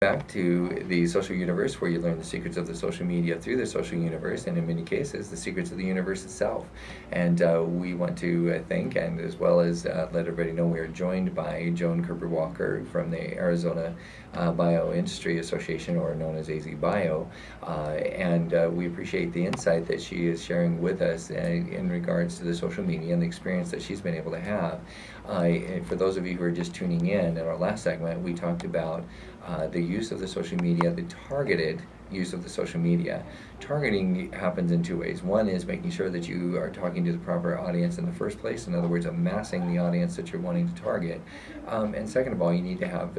Back to the social universe, where you learn the secrets of the social media through the social universe, and in many cases, the secrets of the universe itself. And we want to thank, and as well as let everybody know, we are joined by Joan Kerber Walker from the Arizona Bioindustry Association, or known as AZ Bio. And we appreciate the insight that she is sharing with us in regards to the social media and the experience that she's been able to have. And for those of you who are just tuning in our last segment, we talked about the use of the social media, the targeted use of the social media. Targeting happens in two ways. One is making sure that you are talking to the proper audience in the first place. In other words, amassing the audience that you're wanting to target. And second of all, you need to have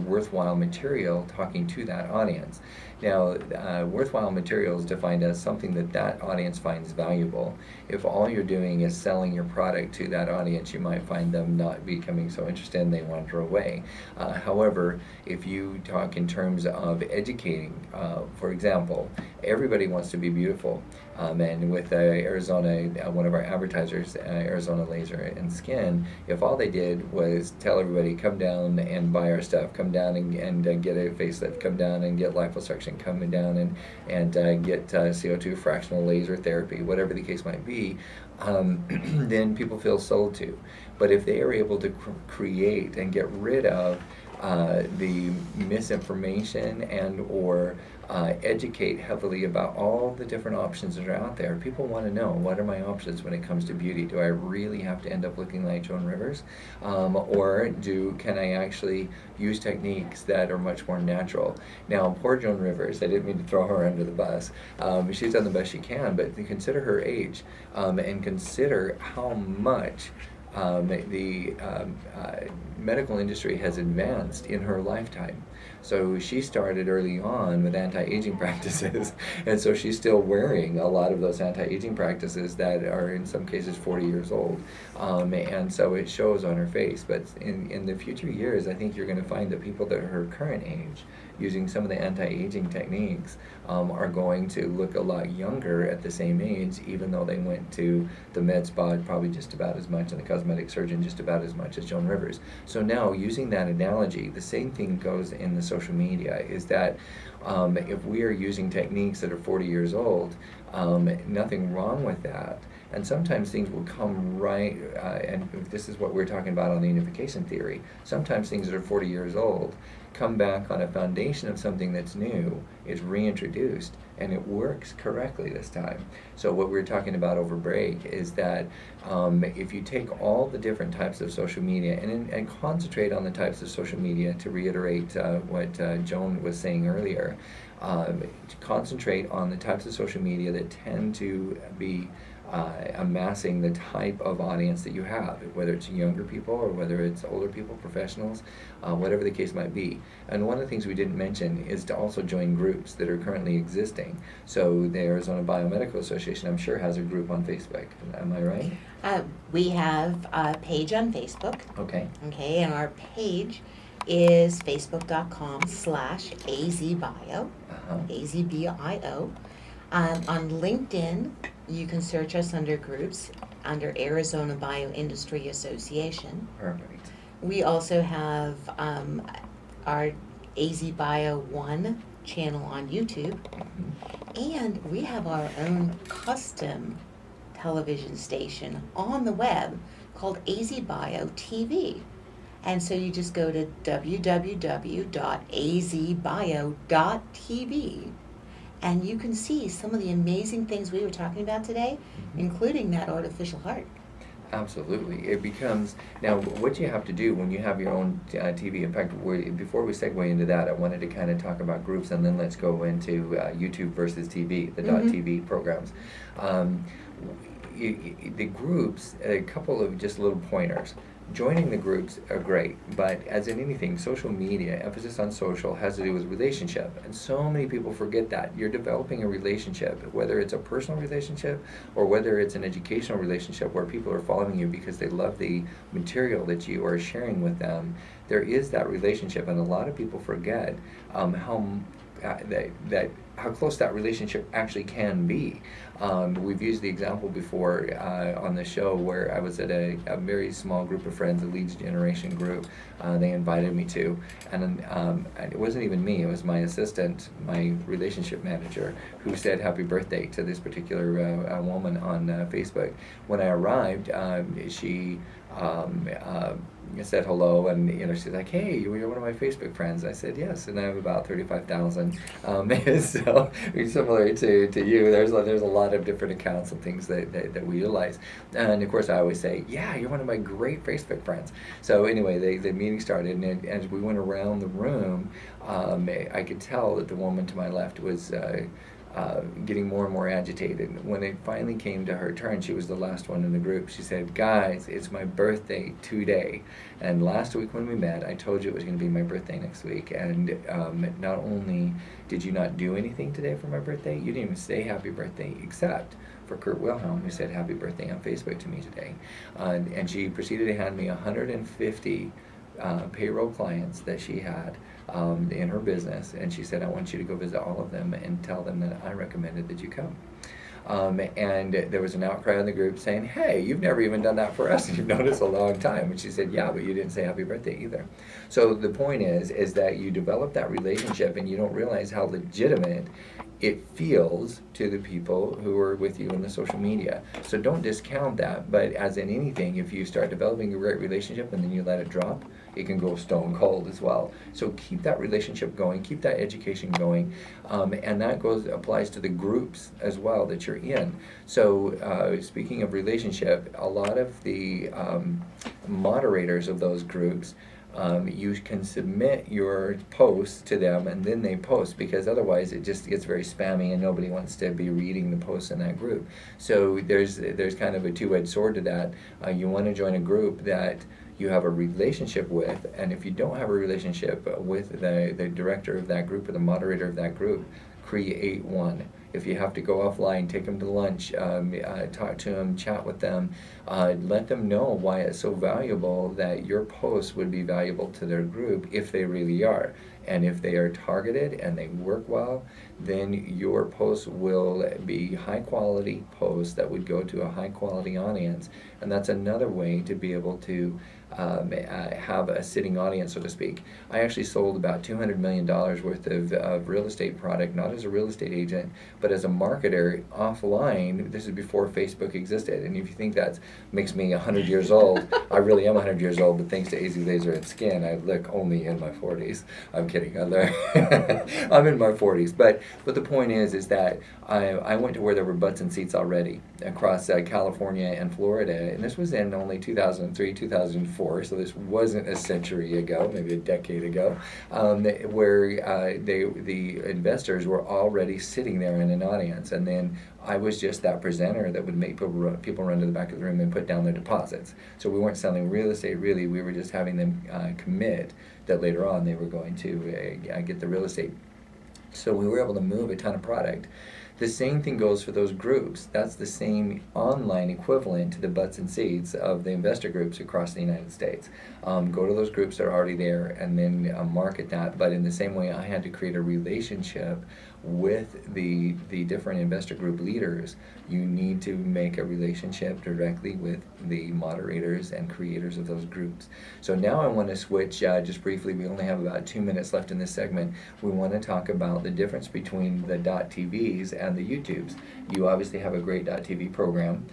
worthwhile material talking to that audience. Now, worthwhile material is defined as something that that audience finds valuable. If all you're doing is selling your product to that audience, you might find them not becoming so interested and they wander away. However, if you talk in terms of educating, for example, everybody wants to be beautiful. And with Arizona, one of our advertisers, Arizona Laser and Skin, if all they did was tell everybody, come down and buy our stuff, come down and get a facelift, come down and get liposuction, come down and get CO2 fractional laser therapy, whatever the case might be, then people feel sold to. But if they are able to create and get rid of the misinformation and or educate heavily about all the different options that are out there. People want to know, what are my options when it comes to beauty? Do I really have to end up looking like Joan Rivers? Or can I actually use techniques that are much more natural? Now, poor Joan Rivers, I didn't mean to throw her under the bus. She's done the best she can, but consider her age and consider how much the medical industry has advanced in her lifetime. So she started early on with anti-aging practices, and so she's still wearing a lot of those anti-aging practices that are in some cases 40 years old. And so it shows on her face. But in the future years, I think you're going to find that people that are her current age, using some of the anti-aging techniques, are going to look a lot younger at the same age, even though they went to the med spa probably just about as much, and the cosmetic surgeon just about as much as Joan Rivers. So now, using that analogy, the same thing goes in the social media, is that if we are using techniques that are 40 years old, nothing wrong with that. And sometimes things will come right, and this is what we're talking about on the unification theory. Sometimes things that are 40 years old come back on a foundation of something that's new, is reintroduced, and it works correctly this time. So what we're talking about over break is that if you take all the different types of social media and concentrate on the types of social media, to reiterate what Joan was saying earlier, concentrate on the types of social media that tend to be amassing the type of audience that you have, whether it's younger people or whether it's older people, professionals, whatever the case might be. And one of the things we didn't mention is to also join groups that are currently existing. So the Arizona Biomedical Association, I'm sure, has a group on Facebook. Am I right? We have a page on Facebook. Okay. Okay, and our page is facebook.com/azbio, AZBIO. On LinkedIn, you can search us under groups under Arizona Bioindustry Association. Perfect. We also have our AZ Bio 1 channel on YouTube, and we have our own custom television station on the web called AZ Bio TV. And so you just go to www.azbio.tv, and you can see some of the amazing things we were talking about today, including that artificial heart. Absolutely. It becomes, now what you have to do when you have your own TV, in fact, before we segue into that, I wanted to kind of talk about groups, and then let's go into YouTube versus TV, the .tv programs. The groups, a couple of just little pointers. Joining the groups are great, but as in anything, social media, emphasis on social, has to do with relationship. And so many people forget that. You're developing a relationship, whether it's a personal relationship or whether it's an educational relationship where people are following you because they love the material that you are sharing with them. There is that relationship, and a lot of people forget how that how close that relationship actually can be. We've used the example before on the show where I was at a very small group of friends, a leads generation group. They invited me to, and it wasn't even me, it was my assistant, my relationship manager, who said happy birthday to this particular woman on Facebook. When I arrived, she said hello, and she's like, "Hey, you're one of my Facebook friends." I said, "Yes," and I have about 35,000. So similar to you, there's a lot of different accounts and things that we utilize, and of course I always say, "Yeah, you're one of my great Facebook friends." So anyway, the meeting started, and as we went around the room, I could tell that the woman to my left was getting more and more agitated. When it finally came to her turn, she was the last one in the group. She said, "Guys, it's my birthday today. And last week when we met, I told you it was going to be my birthday next week. And not only did you not do anything today for my birthday, you didn't even say happy birthday, except for Kurt Wilhelm, who said happy birthday on Facebook to me today." And she proceeded to hand me 150 payroll clients that she had in her business, and she said, "I want you to go visit all of them and tell them that I recommended that you come." And there was an outcry in the group saying, "Hey, you've never even done that for us, and you've known us a long time." And she said, "Yeah, but you didn't say happy birthday either." So the point is that you develop that relationship, and you don't realize how legitimate it feels to the people who are with you in the social media. So don't discount that, but as in anything, if you start developing a great relationship and then you let it drop, it can go stone cold as well. So keep that relationship going, keep that education going, and that applies to the groups as well that you're in. So speaking of relationship, a lot of the moderators of those groups, you can submit your posts to them and then they post, because otherwise it just gets very spammy and nobody wants to be reading the posts in that group. So there's kind of a two-edged sword to that. You want to join a group that you have a relationship with, and if you don't have a relationship with the director of that group or the moderator of that group, create one. If you have to go offline, take them to lunch, talk to them, chat with them, let them know why it's so valuable that your posts would be valuable to their group if they really are. And if they are targeted and they work well, then your posts will be high quality posts that would go to a high quality audience. And that's another way to be able to have a sitting audience, so to speak. I actually sold about $200 million worth of real estate product, not as a real estate agent, but as a marketer offline. This is before Facebook existed. And if you think that makes me 100 years old, I really am 100 years old, but thanks to AZ Laser and Skin, I look only in my 40s. I'm kidding. I'm in my 40s. But the point is that I went to where there were butts and seats already across California and Florida. And this was in only 2003, 2004. So this wasn't a century ago, maybe a decade ago, where the investors were already sitting there in an audience. And then I was just that presenter that would make people run to the back of the room and put down their deposits. So we weren't selling real estate, really. We were just having them commit that later on they were going to get the real estate. So we were able to move a ton of product. The same thing goes for those groups. That's the same online equivalent to the butts and seats of the investor groups across the United States. Go to those groups that are already there and then market that. But in the same way, I had to create a relationship with the different investor group leaders. You need to make a relationship directly with the moderators and creators of those groups. So now I want to switch just briefly. We only have about 2 minutes left in this segment. We want to talk about the difference between the .tvs and the YouTubes. You obviously have a great .tv program.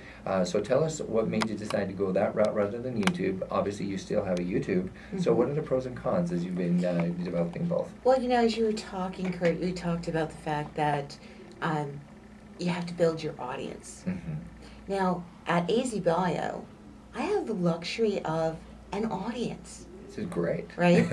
So tell us what made you decide to go that route rather than YouTube. Obviously you still have a YouTube. Mm-hmm. So what are the pros and cons as you've been developing both? Well, as you were talking, Kurt, you talked about the fact that you have to build your audience. Mm-hmm. Now, at AZ Bio, I have the luxury of an audience. This is great. Right?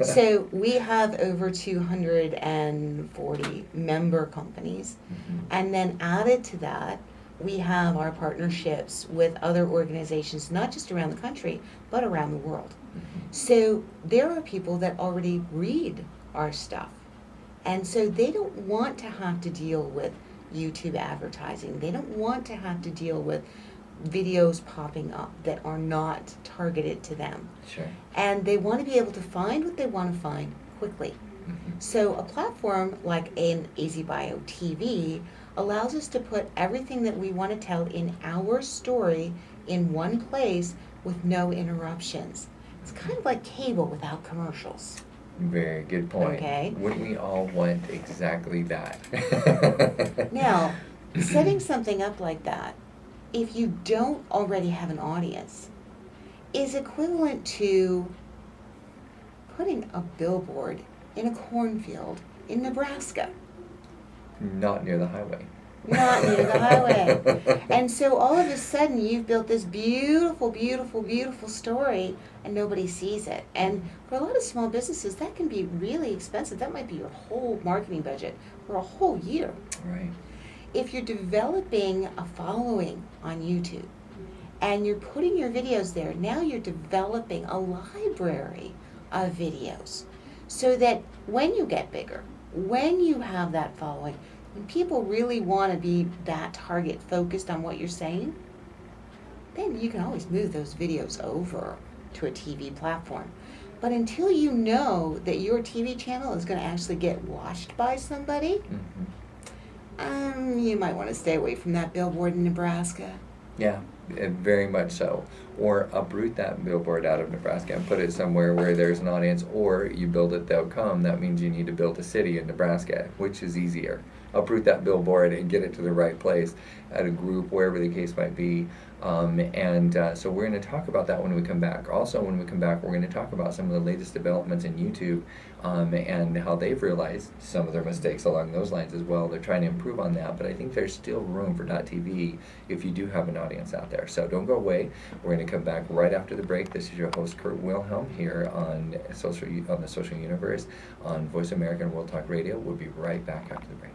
So we have over 240 member companies. Mm-hmm. And then added to that, we have our partnerships with other organizations, not just around the country, but around the world. Mm-hmm. So there are people that already read our stuff. And so they don't want to have to deal with YouTube advertising. They don't want to have to deal with videos popping up that are not targeted to them. Sure. And they want to be able to find what they want to find quickly. So a platform like an AZBio TV allows us to put everything that we want to tell in our story in one place with no interruptions. It's kind of like cable without commercials. Very good point. Okay. Wouldn't we all want exactly that? Now, setting something up like that, if you don't already have an audience, is equivalent to putting a billboard in a cornfield in Nebraska. Not near the highway. Not near the highway. And so all of a sudden you've built this beautiful, beautiful, beautiful story and nobody sees it. And for a lot of small businesses, that can be really expensive. That might be your whole marketing budget for a whole year. Right. If you're developing a following on YouTube and you're putting your videos there, now you're developing a library of videos so that when you get bigger, when you have that following, when people really want to be that target focused on what you're saying, then you can always move those videos over to a TV platform. But until you know that your TV channel is going to actually get watched by somebody, you might want to stay away from that billboard in Nebraska. Yeah, very much so. Or uproot that billboard out of Nebraska and put it somewhere where there's an audience, or you build it, they'll come. That means you need to build a city in Nebraska, which is easier. Uproot that billboard and get it to the right place at a group, wherever the case might be. So we're going to talk about that when we come back. Also, when we come back, we're going to talk about some of the latest developments in YouTube and how they've realized some of their mistakes along those lines as well. They're trying to improve on that, but I think there's still room for .tv if you do have an audience out there. So don't go away. We're going to come back right after the break. This is your host, Kurt Wilhelm, here on the Social Universe on Voice America World Talk Radio. We'll be right back after the break.